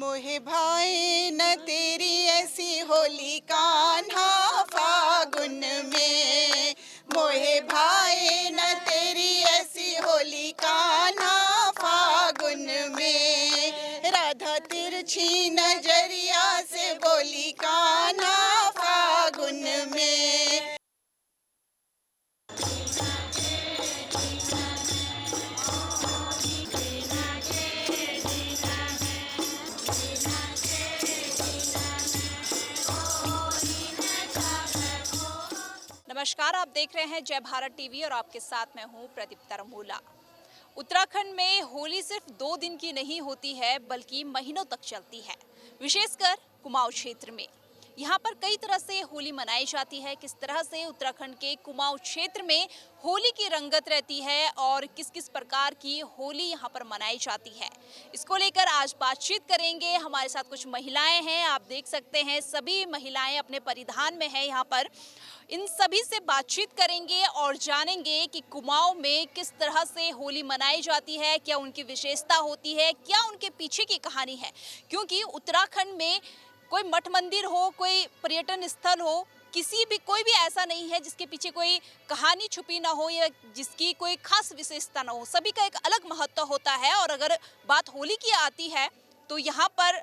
मोहे भाए न तेरी ऐसी होली कान्हा फागुन में, मोहे भाए न तेरी ऐसी होली कान्हा फागुन में। राधा तिरछी नजरिया से बोली कान्हा फागुन में। नमस्कार, आप देख रहे हैं जय भारत टीवी और आपके साथ मैं हूं प्रदीप्ता रमोला। उत्तराखंड में होली सिर्फ 2 दिन की नहीं होती है बल्कि महीनों तक चलती है, विशेषकर कुमाऊं क्षेत्र में। यहाँ पर कई तरह से होली मनाई जाती है। किस तरह से उत्तराखंड के कुमाऊं क्षेत्र में होली की रंगत रहती है और किस किस प्रकार की होली यहाँ पर मनाई जाती है, इसको लेकर आज बातचीत करेंगे। हमारे साथ कुछ महिलाएं हैं, आप देख सकते हैं सभी महिलाएं अपने परिधान में हैं यहाँ पर। इन सभी से बातचीत करेंगे और जानेंगे कि कुमाऊं में किस तरह से होली मनाई जाती है, क्या उनकी विशेषता होती है, क्या उनके पीछे की कहानी है। क्योंकि उत्तराखंड में कोई मठ मंदिर हो, कोई पर्यटन स्थल हो, कोई भी ऐसा नहीं है जिसके पीछे कोई कहानी छुपी ना हो या जिसकी कोई खास विशेषता ना हो। सभी का एक अलग महत्व होता है। और अगर बात होली की आती है तो यहाँ पर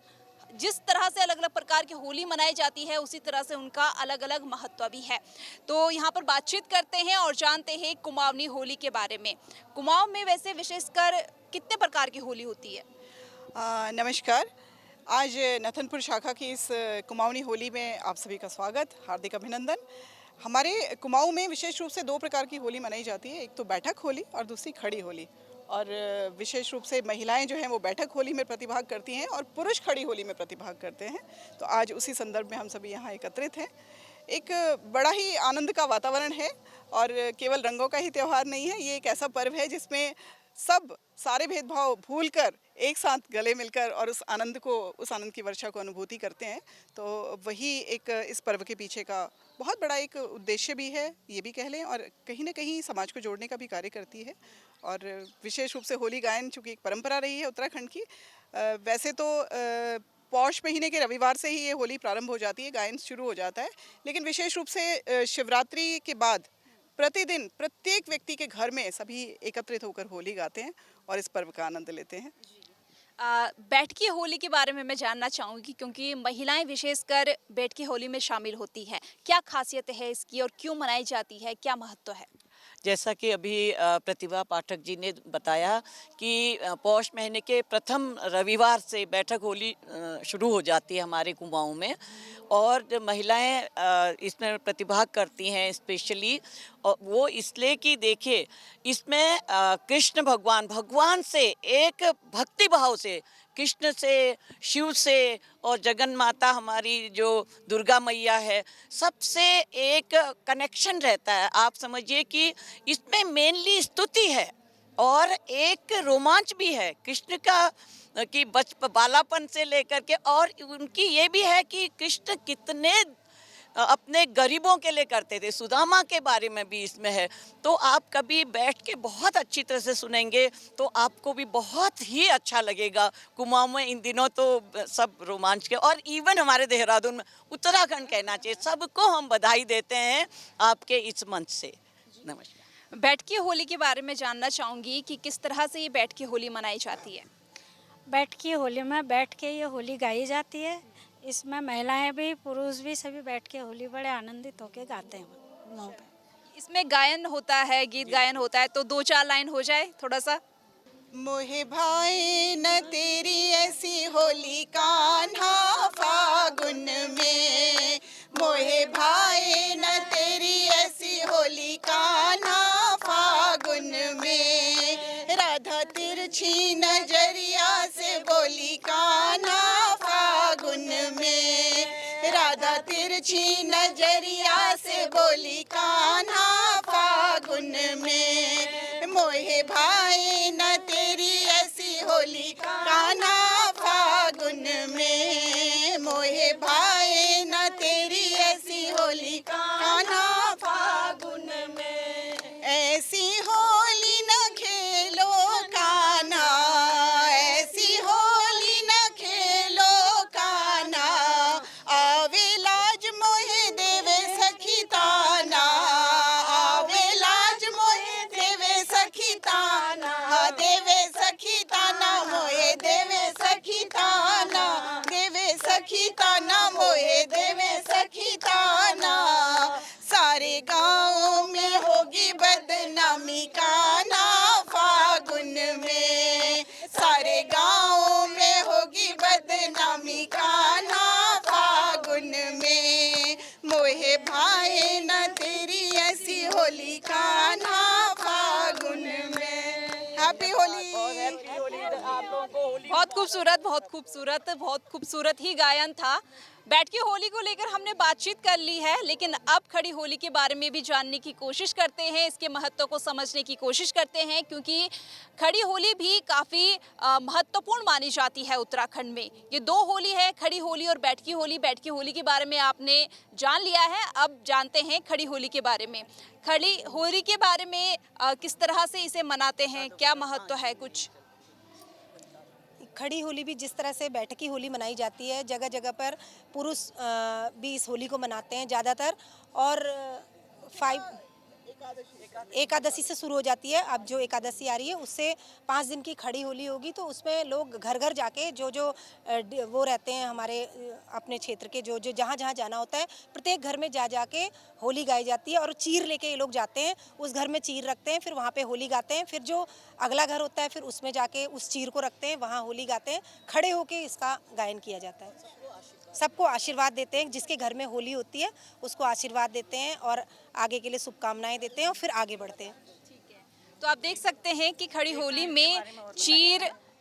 जिस तरह से अलग अलग प्रकार की होली मनाई जाती है उसी तरह से उनका अलग अलग महत्व भी है। तो यहाँ पर बातचीत करते हैं और जानते हैं कुमाऊनी होली के बारे में। कुमाऊं में वैसे विशेषकर कितने प्रकार की होली होती है? नमस्कार। आज नथनपुर शाखा की इस कुमाऊनी होली में आप सभी का स्वागत, हार्दिक अभिनंदन। हमारे कुमाऊं में विशेष रूप से 2 प्रकार की होली मनाई जाती है, एक तो बैठक होली और दूसरी खड़ी होली। और विशेष रूप से महिलाएं जो हैं वो बैठक होली में प्रतिभाग करती हैं और पुरुष खड़ी होली में प्रतिभाग करते हैं। तो आज उसी संदर्भ में हम सभी यहाँ एकत्रित हैं। एक बड़ा ही आनंद का वातावरण है और केवल रंगों का ही त्यौहार नहीं है, ये एक ऐसा पर्व है जिसमें सब सारे भेदभाव भूलकर एक साथ गले मिलकर और उस आनंद की वर्षा को अनुभूति करते हैं। तो वही एक इस पर्व के पीछे का बहुत बड़ा एक उद्देश्य भी है, ये भी कह लें, और कहीं ना कहीं समाज को जोड़ने का भी कार्य करती है। और विशेष रूप से होली गायन चूँकि एक परंपरा रही है उत्तराखंड की, वैसे तो पौष महीने के रविवार से ही ये होली प्रारंभ हो जाती है, गायन शुरू हो जाता है। लेकिन विशेष रूप से शिवरात्रि के बाद प्रतिदिन प्रत्येक व्यक्ति के घर में सभी एकत्रित होकर होली गाते हैं और इस पर्व का आनंद लेते हैं। बैठकी होली के बारे में मैं जानना चाहूँगी, क्योंकि महिलाएं विशेषकर बैठकी होली में शामिल होती हैं। क्या खासियत है इसकी और क्यों मनाई जाती है, क्या महत्व है? जैसा कि अभी प्रतिभा पाठक जी ने बताया कि पौष महीने के प्रथम रविवार से बैठक होली शुरू हो जाती है हमारे कुमाऊं में। और जो महिलाएं इसमें प्रतिभाग करती हैं स्पेशली, और वो इसलिए कि देखिए इसमें कृष्ण भगवान से एक भक्ति भाव से, कृष्ण से, शिव से और जगन माता हमारी जो दुर्गा मैया है, सबसे एक कनेक्शन रहता है। आप समझिए कि इसमें मेनली स्तुति है और एक रोमांच भी है कृष्ण का, कि बालापन से लेकर के। और उनकी ये भी है कि कृष्ण कितने अपने गरीबों के लिए करते थे, सुदामा के बारे में भी इसमें है। तो आप कभी बैठ के बहुत अच्छी तरह से सुनेंगे तो आपको भी बहुत ही अच्छा लगेगा। कुमाऊं में इन दिनों तो सब रोमांच के, और इवन हमारे देहरादून में, उत्तराखंड कहना चाहिए, सबको हम बधाई देते हैं आपके इस मंच से। नमस्कार। बैठकी होली के बारे में जानना चाहूँगी कि किस तरह से ये बैठकी होली मनाई जाती है? बैठकी होली में बैठ के ये होली गाई जाती है। इसमें महिलाएं भी पुरुष भी सभी बैठ के होली बड़े आनंदित होके गाते हैं वहाँ पे। इसमें गायन होता है, गीत गायन होता है, तो 2-4 लाइन हो जाए थोड़ा सा। मोहे भाए न तेरी ऐसी होली कान्हा फागुन में, मोहे भाए न तेरी ऐसी होली कान्हा फागुन में। राधा तिरछी नजरिया से बोली कान्हा फागुन में, राधा तिरछी नजरिया से बोली कान्हा फागुन में। मोहे भाए न तेरी ऐसी होली कान्हा फागुन में, मोहे भाए न तेरी ऐसी होली कान्हा फागुन में। ऐसी होली न खेलो कान्हा, ऐसी होली न खेलो सखी ताना मोहे देवे सखी ताना, सारे गाँव में होगी बदनामी का ना फागुन में, सारे गाँव में होगी बदनामी का ना फागुन में, मोहे भाई न तेरी ऐसी होली का ना फागुन में। हैप्पी होली। बहुत खूबसूरत, बहुत खूबसूरत, बहुत खूबसूरत ही गायन था। बैठ के होली को लेकर हमने बातचीत कर ली है, लेकिन अब खड़ी होली के बारे में भी जानने की कोशिश करते हैं, इसके महत्व को समझने की कोशिश करते हैं, क्योंकि खड़ी होली भी काफ़ी महत्वपूर्ण मानी जाती है उत्तराखंड में। ये दो होली है, खड़ी होली और बैठकी होली। बैठकी होली के बारे में आपने जान लिया है, अब जानते हैं खड़ी होली के बारे में। खड़ी होली के बारे में किस तरह से इसे मनाते हैं, क्या महत्व है कुछ? खड़ी होली भी जिस तरह से बैठकी होली मनाई जाती है, जगह जगह पर पुरुष भी इस होली को मनाते हैं ज़्यादातर। और एकादशी से शुरू हो जाती है। अब जो एकादशी आ रही है उससे 5 दिन की खड़ी होली होगी, तो उसमें लोग घर घर जाके जो वो रहते हैं हमारे अपने क्षेत्र के, जो जहाँ जहाँ जाना होता है, प्रत्येक घर में जा जाके होली गाई जाती है। और चीर लेके ये लोग जाते हैं, उस घर में चीर रखते हैं, फिर वहाँ पे होली गाते हैं। फिर जो अगला घर होता है फिर उसमें जाके उस चीर को रखते हैं, वहाँ होली गाते हैं। खड़े होके इसका गायन किया जाता है। सबको आशीर्वाद देते हैं, जिसके घर में होली होती है उसको आशीर्वाद देते हैं और आगे के लिए शुभकामनाएं देते हैं और फिर आगे बढ़ते हैं। तो आप देख सकते हैं कि खड़ी होली में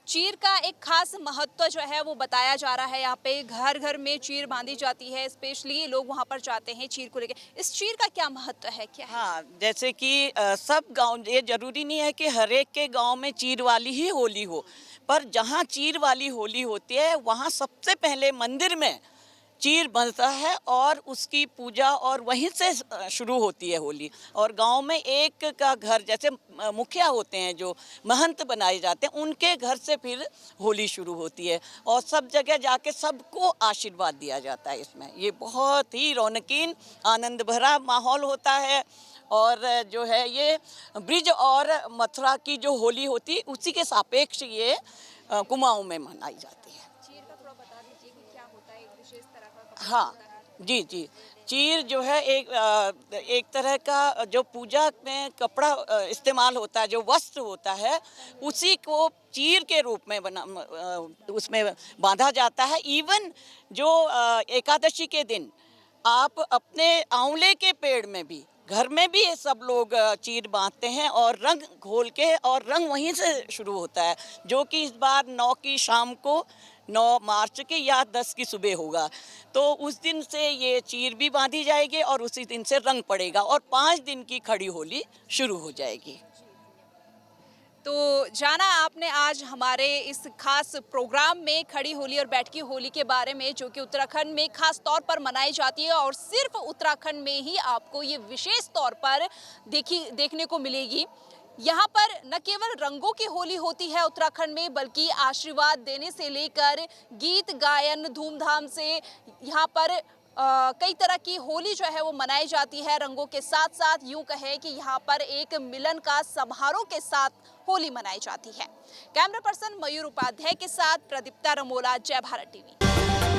चीर का एक खास महत्व जो है वो बताया जा रहा है। यहाँ पे घर घर में चीर बांधी जाती है, स्पेशली लोग वहाँ पर जाते हैं चीर को लेकर। इस चीर का क्या महत्व है, क्या है? हाँ, जैसे कि सब गांव, ये जरूरी नहीं है कि हर एक के गांव में चीर वाली ही होली हो, पर जहाँ चीर वाली होली होती है वहाँ सबसे पहले मंदिर में चीर बनता है और उसकी पूजा और वहीं से शुरू होती है होली। और गांव में एक का घर, जैसे मुखिया होते हैं जो महंत बनाए जाते हैं, उनके घर से फिर होली शुरू होती है और सब जगह जाके सबको आशीर्वाद दिया जाता है। इसमें ये बहुत ही रौनकीन आनंद भरा माहौल होता है। और जो है ये ब्रिज और मथुरा की जो होली होती है उसी के सापेक्ष ये कुमाऊं में मनाई जाती है। चीर का थोड़ा बता दीजिए कि क्या होता है, एक विशेष तरह का हाँ जी जी, चीर जो है एक तरह का जो पूजा में कपड़ा इस्तेमाल होता है, जो वस्त्र होता है, उसी को चीर के रूप में उसमें बांधा जाता है। इवन जो एकादशी के दिन आप अपने आंवले के पेड़ में भी, घर में भी सब लोग चीर बांधते हैं और रंग घोल के, और रंग वहीं से शुरू होता है, जो कि इस बार 9 की शाम को, 9 मार्च के या 10 की सुबह होगा। तो उस दिन से ये चीर भी बांधी जाएगी और उसी दिन से रंग पड़ेगा और 5 दिन की खड़ी होली शुरू हो जाएगी। तो जाना आपने आज हमारे इस खास प्रोग्राम में खड़ी होली और बैठकी होली के बारे में, जो कि उत्तराखंड में खास तौर पर मनाई जाती है और सिर्फ उत्तराखंड में ही आपको ये विशेष तौर पर देखने को मिलेगी। यहाँ पर न केवल रंगों की होली होती है उत्तराखंड में, बल्कि आशीर्वाद देने से लेकर गीत गायन धूमधाम से यहाँ पर कई तरह की होली जो है वो मनाई जाती है। रंगों के साथ साथ यूं कहे कि यहाँ पर एक मिलन का समारोह के साथ होली मनाई जाती है। कैमरा पर्सन मयूर उपाध्याय के साथ प्रदीप्ता रमोला, जय भारत टीवी।